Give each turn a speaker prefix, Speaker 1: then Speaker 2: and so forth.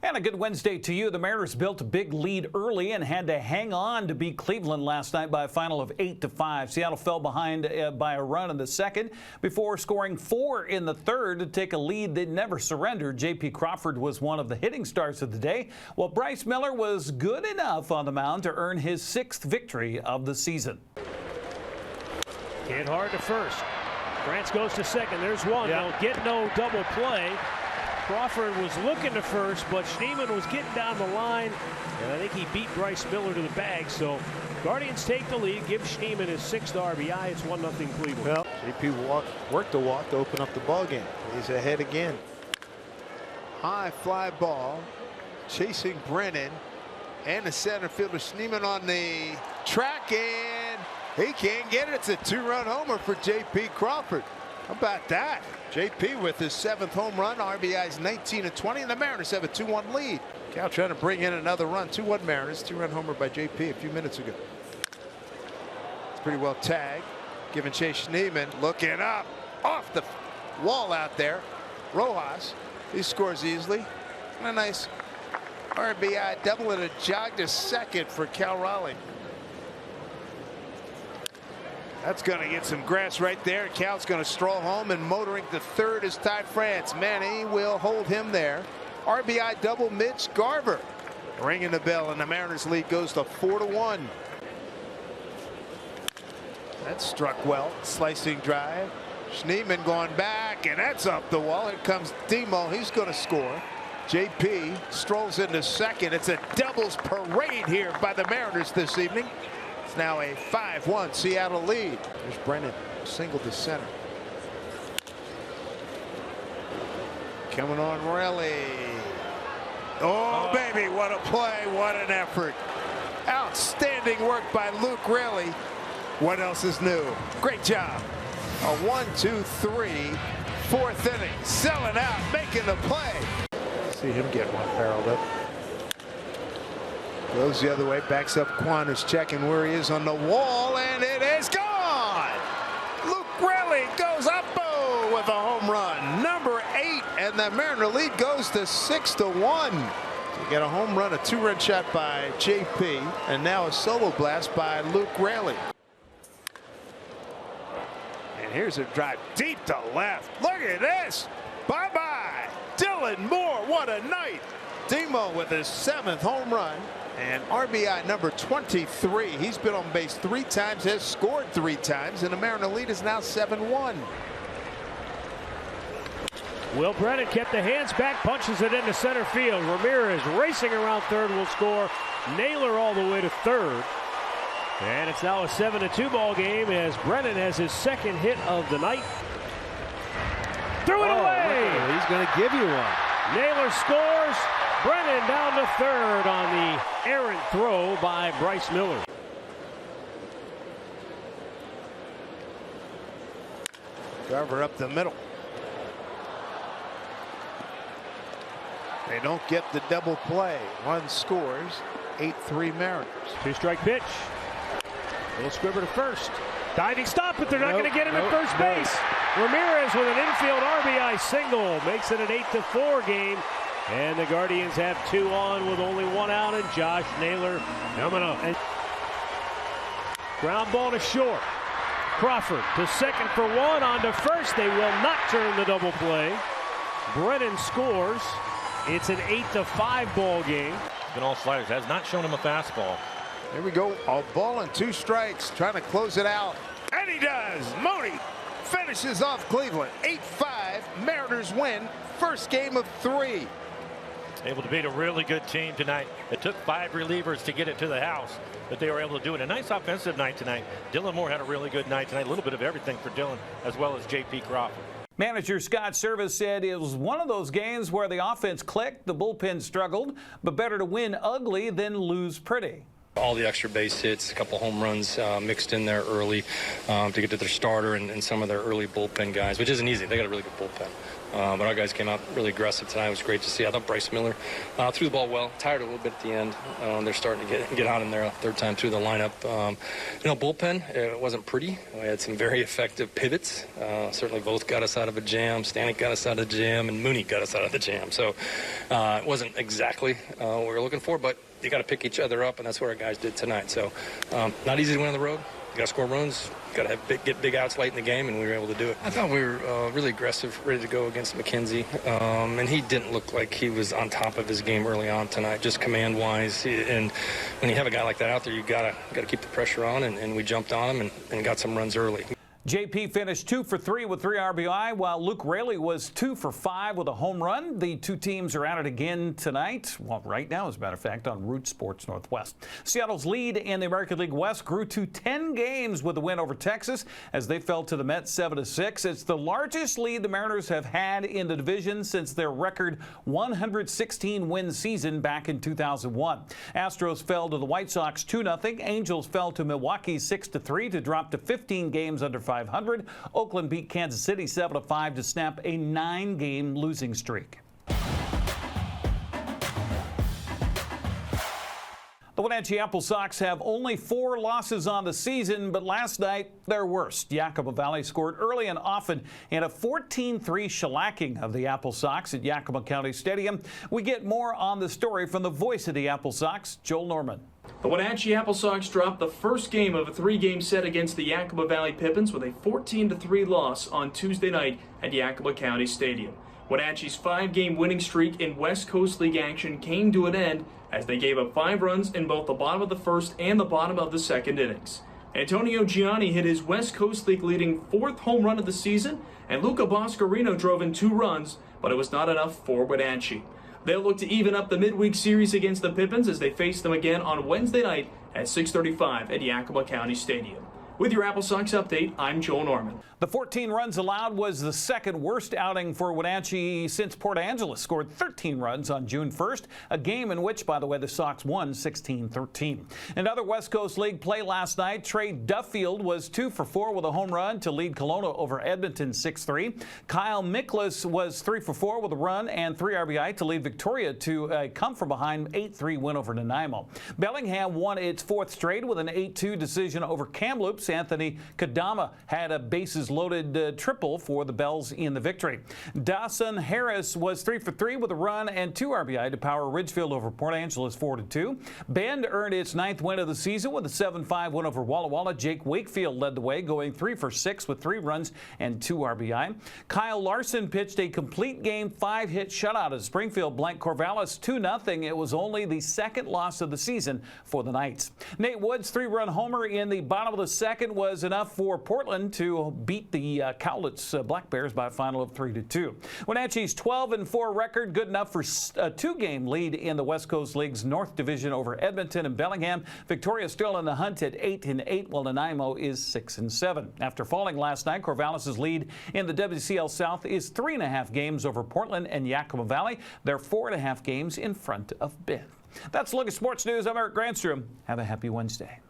Speaker 1: And a good Wednesday to you. The Mariners built a big lead early and had to hang on to beat Cleveland last night by a final of 8-5. Seattle fell behind by a run in the second before scoring 4 in the third to take a lead that never surrendered. J.P. Crawford was one of the hitting stars of the day, while Bryce Miller was good enough on the mound to earn his 6th victory of the season.
Speaker 2: Hit hard to first. Grants goes to second. There's one. They'll get no double play. Crawford was looking to first, but Schneemann was getting down the line, and I think he beat Bryce Miller to the bag. So Guardians take the lead, give Schneemann his 6th RBI. It's 1-0 Cleveland.
Speaker 3: Well, JP worked the walk to open up the ball game. He's ahead again. High fly ball, chasing Brennan, and the center fielder Schneemann on the track, and he can't get it. It's a 2-run homer for J.P. Crawford. How about that? JP with his 7th home run, RBIs 19-20, and the Mariners have a 2-1 lead. Cal trying to bring in another run. 2-1 Mariners, 2-run homer by JP a few minutes ago. It's pretty well tagged. Giving chase Schneemann, looking up, off the wall out there. Rojas, he scores easily. And a nice RBI double and a jog to second for Cal Raleigh. That's going to get some grass right there. Cal's going to stroll home, and motoring to third is Ty France. Manny will hold him there. RBI double Mitch Garver. Ringing the bell, and the Mariners lead goes to 4-1. That struck well. Slicing drive. Schneemann going back, and that's up the wall. Here comes Demo. He's going to score. JP strolls into second. It's a doubles parade here by the Mariners this evening. Now a 5-1 Seattle lead. There's Brennan, single to center. Coming on Morelli. Oh, baby, what a play, what an effort. Outstanding work by Luke Raley. What else is new? Great job. A 1-2-3, 4th inning. Selling out, making the play. See him get one barreled up. Goes the other way, backs up. Quan is checking where he is on the wall, and it is gone. Luke Raley goes up with a home run, number 8, and the Mariner lead goes to 6-1. You get a home run, a 2-run shot by JP, and now a solo blast by Luke Raley. And here's a drive deep to left. Look at this. Bye-bye. Dylan Moore, what a night. Demo with his 7th home run. And RBI number 23. He's been on base 3 times, has scored 3 times, and the Mariner lead is now 7-1.
Speaker 2: Will Brennan kept the hands back, punches it into center field. Ramirez racing around third will score. Naylor all the way to third. And it's now a 7-2 ball game as Brennan has his 2nd hit of the night. Threw it away.
Speaker 3: He's going to give you one.
Speaker 2: Naylor scores. Brennan down to third on the errant throw by Bryce Miller.
Speaker 3: Garver up the middle. They don't get the double play. One scores. 8-3 Mariners.
Speaker 2: 2-strike pitch. Little squibber to first. Diving stop, but they're not going to get him at first base. Ramirez with an infield RBI single makes it an 8-4 game. And the Guardians have 2 on with only 1 out, and Josh Naylor coming up. And ground ball to short. Crawford to second for 1, on to first. They will not turn the double play. Brennan scores. It's an 8-5 ball game.
Speaker 4: Been all sliders, has not shown him a fastball.
Speaker 3: Here we go. A ball and 2 strikes, trying to close it out. And he does. Moni finishes off Cleveland. 8-5. Mariners win. First game of 3.
Speaker 4: Able to beat a really good team tonight. It took 5 relievers to get it to the house, but they were able to do it. A nice offensive night tonight. Dylan Moore had a really good night tonight. A little bit of everything for Dylan, as well as J.P. Crawford.
Speaker 1: Manager Scott Service said it was one of those games where the offense clicked, the bullpen struggled, but better to win ugly than lose pretty.
Speaker 5: All the extra base hits, a couple home runs mixed in there early to get to their starter and some of their early bullpen guys, which isn't easy. They got a really good bullpen. but our guys came out really aggressive tonight. It was great to see. I thought Bryce Miller threw the ball well, tired a little bit at the end. They're starting to get out in there third time through the lineup. Bullpen, it wasn't pretty. We had some very effective pivots. Certainly both got us out of a jam. Stanek got us out of the jam, and Mooney got us out of the jam. So it wasn't exactly what we were looking for, but you got to pick each other up, and that's what our guys did tonight. So not easy to win on the road. You got to score runs. You got to get big outs late in the game, and we were able to do it. I thought we were really aggressive, ready to go against McKenzie, and he didn't look like he was on top of his game early on tonight, just command-wise. And when you have a guy like that out there, you got to keep the pressure on, and we jumped on him and got some runs early.
Speaker 1: JP finished 2 for 3 with 3 RBI, while Luke Raley was 2 for 5 with a home run. The two teams are at it again tonight. Well, right now, as a matter of fact, on Root Sports Northwest. Seattle's lead in the American League West grew to 10 games with a win over Texas as they fell to the Mets 7-6. It's the largest lead the Mariners have had in the division since their record 116-win season back in 2001. Astros fell to the White Sox 2-0. Angels fell to Milwaukee 6-3 to drop to 15 games under 500. Oakland beat Kansas City 7-5 to snap a 9-game losing streak. The Wenatchee AppleSox have only 4 losses on the season, but last night, their worst. Yakima Valley scored early and often in a 14-3 shellacking of the AppleSox at Yakima County Stadium. We get more on the story from the voice of the AppleSox, Joel Norman.
Speaker 6: The Wenatchee AppleSox dropped the first game of a 3-game set against the Yakima Valley Pippins with a 14-3 loss on Tuesday night at Yakima County Stadium. Wenatchee's 5-game winning streak in West Coast League action came to an end as they gave up 5 runs in both the bottom of the first and the bottom of the second innings. Antonio Gianni hit his West Coast League leading 4th home run of the season, and Luca Boscarino drove in 2 runs, but it was not enough for Wenatchee. They'll look to even up the midweek series against the Pippins as they face them again on Wednesday night at 6:35 at Yakima County Stadium. With your AppleSox update, I'm Joel Norman.
Speaker 1: The 14 runs allowed was the second worst outing for Wenatchee since Port Angeles scored 13 runs on June 1st, a game in which, by the way, the Sox won 16-13. In other West Coast League play last night, Trey Duffield was 2 for 4 with a home run to lead Kelowna over Edmonton 6-3. Kyle Miklas was 3 for 4 with a run and 3 RBI to lead Victoria to a come-from-behind 8-3 win over Nanaimo. Bellingham won its 4th straight with an 8-2 decision over Kamloops. Anthony Kadama had a bases-loaded triple for the Bells in the victory. Dawson Harris was 3 for 3 with a run and 2 RBI to power Ridgefield over Port Angeles 4-2. Bend earned its 9th win of the season with a 7-5 win over Walla Walla. Jake Wakefield led the way, going 3 for 6 with 3 runs and 2 RBI. Kyle Larson pitched a complete game 5-hit shutout as Springfield blanked Corvallis 2-0. It was only the 2nd loss of the season for the Knights. Nate Wood's 3-run homer in the bottom of the 2nd was enough for Portland to beat the Cowlitz Black Bears by a final of 3-2. Wenatchee's 12-4 record, good enough for a 2-game lead in the West Coast League's North Division over Edmonton and Bellingham. Victoria still in the hunt at 8-8, while Nanaimo is 6-7. After falling last night, Corvallis' lead in the WCL South is 3.5 games over Portland and Yakima Valley. They're 4.5 games in front of Bend. That's a look at sports news. I'm Eric Granstrom. Have a happy Wednesday.